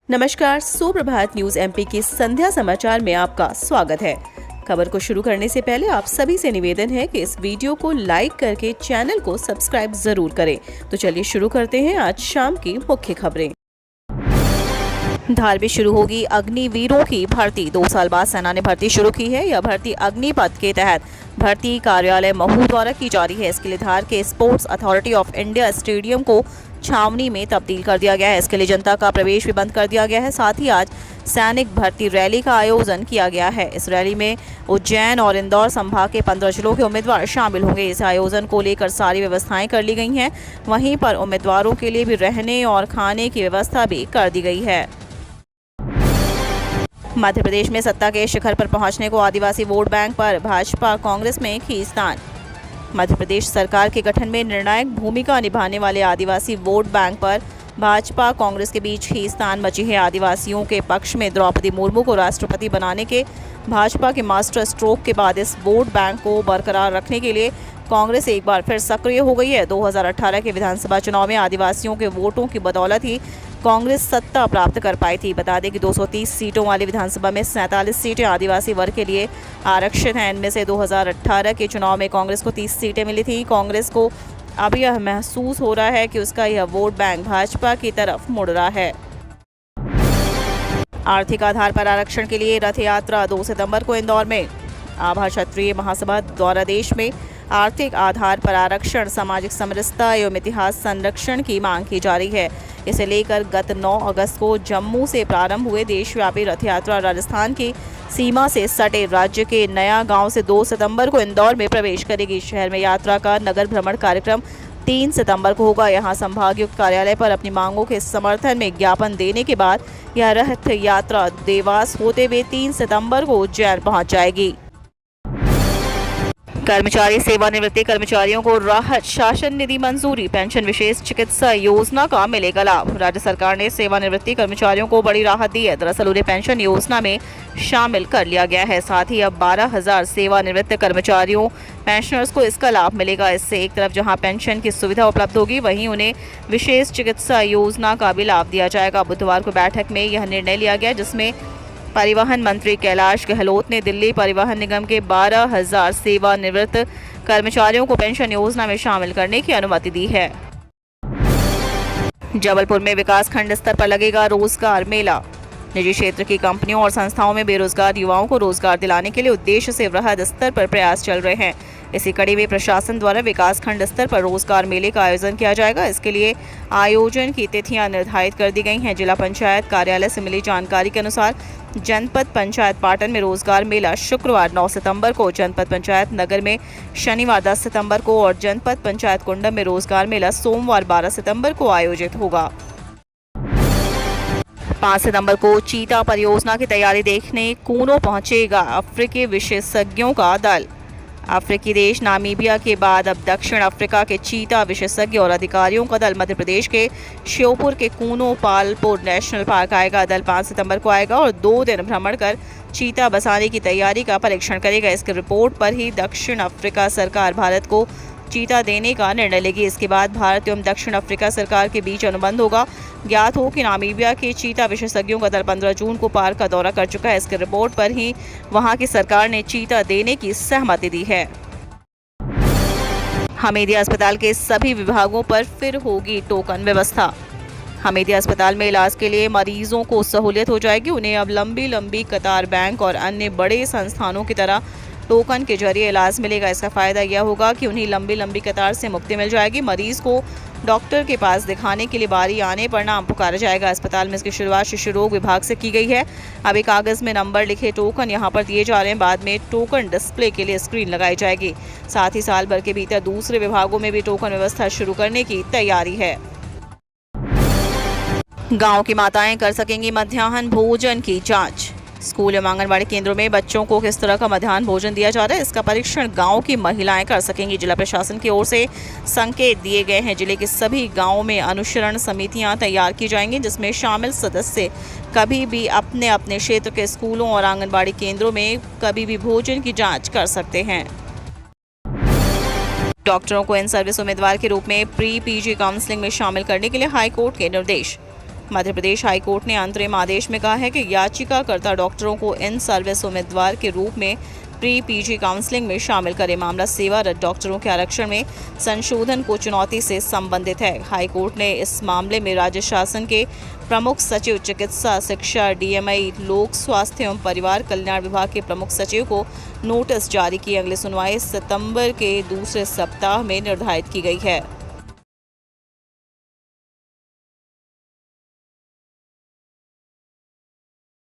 नमस्कार, सुप्रभात news MP के संध्या समाचार में आपका स्वागत है। खबर को शुरू करने से पहले आप सभी से निवेदन है कि इस वीडियो को लाइक करके चैनल को सब्सक्राइब जरूर करें। तो चलिए शुरू करते हैं आज शाम की मुख्य खबरें। धार में शुरू होगी अग्निवीरों की भर्ती। 2 साल बाद सेना ने भर्ती शुरू की है। यह भर्ती अग्निपथ के तहत भर्ती कार्यालय महू द्वारा की जा रही है। इसके लिए धार के sports authority of India stadium को छावनी में तब्दील कर दिया गया है। इसके लिए जनता का प्रवेश भी बंद कर दिया गया है। साथ ही आज सैनिक भर्ती रैली का आयोजन किया गया है। इस रैली में उज्जैन और इंदौर संभाग के 15 जिलों के उम्मीदवार शामिल होंगे। इस आयोजन को लेकर सारी व्यवस्थाएं कर ली गई हैं। वहीं पर उम्मीदवारों के लिए भी रहने और खाने की व्यवस्था भी कर दी गई है। मध्य प्रदेश में सत्ता के शिखर पर पहुंचने को आदिवासी वोट बैंक पर भाजपा कांग्रेस में खींचतान। मध्य प्रदेश सरकार के गठन में निर्णायक भूमिका निभाने वाले आदिवासी वोट बैंक पर भाजपा कांग्रेस के बीच खींचतान मची है। आदिवासियों के पक्ष में द्रौपदी मुर्मू को राष्ट्रपति बनाने के भाजपा के मास्टर स्ट्रोक के बाद इस वोट बैंक को बरकरार रखने के लिए कांग्रेस एक बार फिर सक्रिय हो गई है। 2018 के विधानसभा चुनाव में आदिवासियों के वोटों की बदौलत ही कांग्रेस सत्ता प्राप्त कर पाई थी। बता दें कि 230 सीटों वाली विधानसभा में 47 सीटें आदिवासी वर्ग के लिए आरक्षित हैं। इनमें से 2018 के चुनाव में कांग्रेस को 30 सीटें मिली थी। कांग्रेस को अब यह महसूस हो रहा है कि उसका यह वोट बैंक भाजपा की तरफ मुड़ रहा है। आर्थिक आधार पर आरक्षण के लिए रथ यात्रा 2 सितंबर को इंदौर में। आभा क्षत्रिय महासभा द्वारा देश में आर्थिक आधार पर आरक्षण, सामाजिक समरसता एवं इतिहास संरक्षण की मांग की जा रही है। इसे लेकर गत 9 अगस्त को जम्मू से प्रारंभ हुए देशव्यापी रथ यात्रा राजस्थान की सीमा से सटे राज्य के नया गांव से 2 सितंबर को इंदौर में प्रवेश करेगी। शहर में यात्रा का नगर भ्रमण कार्यक्रम 3 सितंबर को होगा। यहां संभागयुक्त कार्यालय पर अपनी मांगों के समर्थन में ज्ञापन देने के बाद यह रथ यात्रा देवास होते हुए 3 सितंबर को उज्जैन पहुंच जाएगी। कर्मचारी सेवानिवृत्ति कर्मचारियों को राहत शासन निधि मंजूरी। पेंशन विशेष चिकित्सा योजना का मिलेगा लाभ। राज्य सरकार ने सेवानिवृत्ति कर्मचारियों को बड़ी राहत दी है। दरअसल उन्हें पेंशन योजना में शामिल कर लिया गया है। साथ ही अब 12,000 सेवानिवृत्त कर्मचारियों पेंशनर्स को इसका लाभ मिलेगा। इससे एक तरफ जहां पेंशन की सुविधा उपलब्ध होगी, वहीं उन्हें विशेष चिकित्सा योजना का भी लाभ दिया जाएगा। बुधवार को बैठक में यह निर्णय लिया गया, जिसमें परिवहन मंत्री कैलाश गहलोत ने दिल्ली परिवहन निगम के 12,000 सेवानिवृत्त कर्मचारियों को पेंशन योजना में शामिल करने की अनुमति दी है। जबलपुर में विकास खंड स्तर पर लगेगा रोजगार मेला। निजी क्षेत्र की कंपनियों और संस्थाओं में बेरोजगार युवाओं को रोजगार दिलाने के लिए उद्देश्य से वृहद स्तर पर प्रयास चल रहे हैं। इसी कड़ी में प्रशासन द्वारा विकास खंड स्तर पर रोजगार मेले का आयोजन किया जाएगा। इसके लिए आयोजन की तिथियां निर्धारित कर दी गई हैं। जिला पंचायत कार्यालय से मिली जानकारी के अनुसार जनपद पंचायत पाटन में रोजगार मेला शुक्रवार 9 सितंबर को, जनपद पंचायत नगर में शनिवार 10 सितंबर को और जनपद पंचायत कुंडम में रोजगार मेला सोमवार 12 सितंबर को आयोजित होगा। 5 सितंबर को चीता परियोजना की तैयारी देखने कूनो पहुंचेगा अफ्रीकी विशेषज्ञों का दल। अफ्रीकी देश नामीबिया के बाद अब दक्षिण अफ्रीका के चीता विशेषज्ञ और अधिकारियों का दल मध्य प्रदेश के श्योपुर के कूनो पालपुर नेशनल पार्क आएगा। दल 5 सितंबर को आएगा और 2 दिन भ्रमण कर चीता बसाने की तैयारी का परीक्षण करेगा। इसके रिपोर्ट पर ही दक्षिण अफ्रीका सरकार भारत को चीता देने का निर्णय लेगी। इसके बाद भारत एवं दक्षिण अफ्रीका सरकार के बीच अनुबंध होगा। ज्ञात हो कि नामीबिया के चीता विशेषज्ञों का दल 15 जून को पार्क का दौरा कर चुका है। इसके रिपोर्ट पर ही वहां की सरकार ने चीता देने की सहमति दी है। हमीदिया अस्पताल के सभी विभागों पर फिर होगी टोकन व्यवस्था। हमीदिया अस्पताल में इलाज के लिए मरीजों को सहूलियत हो जाएगी। उन्हें अब लंबी कतार बैंक और अन्य बड़े संस्थानों की तरह टोकन के जरिए इलाज मिलेगा। इसका फायदा यह होगा कि उन्हें लंबी कतार से मुक्ति मिल जाएगी। मरीज को डॉक्टर के पास दिखाने के लिए बारी आने पर नाम पुकारा जाएगा। अस्पताल में इसकी शुरुआत शिशु रोग विभाग से की गई है। अभी कागज में नंबर लिखे टोकन यहां पर दिए जा रहे हैं। बाद में टोकन डिस्प्ले के लिए स्क्रीन लगाई जाएगी। साथ ही साल भर के भीतर दूसरे विभागों में भी टोकन व्यवस्था शुरू करने की तैयारी है। गाँव की माताएं कर सकेंगी मध्याह्न भोजन की जाँच। स्कूल एवं आंगनबाड़ी केंद्रों में बच्चों को किस तरह का मध्याह्न भोजन दिया जा रहा है, इसका परीक्षण गांव की महिलाएं कर सकेंगी। जिला प्रशासन की ओर से संकेत दिए गए हैं। जिले के सभी गांवों में अनुसरण समितियां तैयार की जाएंगी, जिसमें शामिल सदस्य कभी भी अपने अपने क्षेत्र के स्कूलों और आंगनबाड़ी केंद्रों में कभी भी भोजन की जाँच कर सकते हैं। डॉक्टरों को इन सर्विस उम्मीदवार के रूप में प्री पीजी काउंसलिंग में शामिल करने के लिए हाईकोर्ट के निर्देश। मध्य प्रदेश हाईकोर्ट ने अंतरिम आदेश में कहा है कि याचिकाकर्ता डॉक्टरों को इन सर्विस उम्मीदवार के रूप में प्री पीजी काउंसलिंग में शामिल करे। मामला सेवारत डॉक्टरों के आरक्षण में संशोधन को चुनौती से संबंधित है। हाईकोर्ट ने इस मामले में राज्य शासन के प्रमुख सचिव चिकित्सा शिक्षा डीएमई लोक स्वास्थ्य एवं परिवार कल्याण विभाग के प्रमुख सचिव को नोटिस जारी किए। अगली सुनवाई सितंबर के दूसरे सप्ताह में निर्धारित की गई है।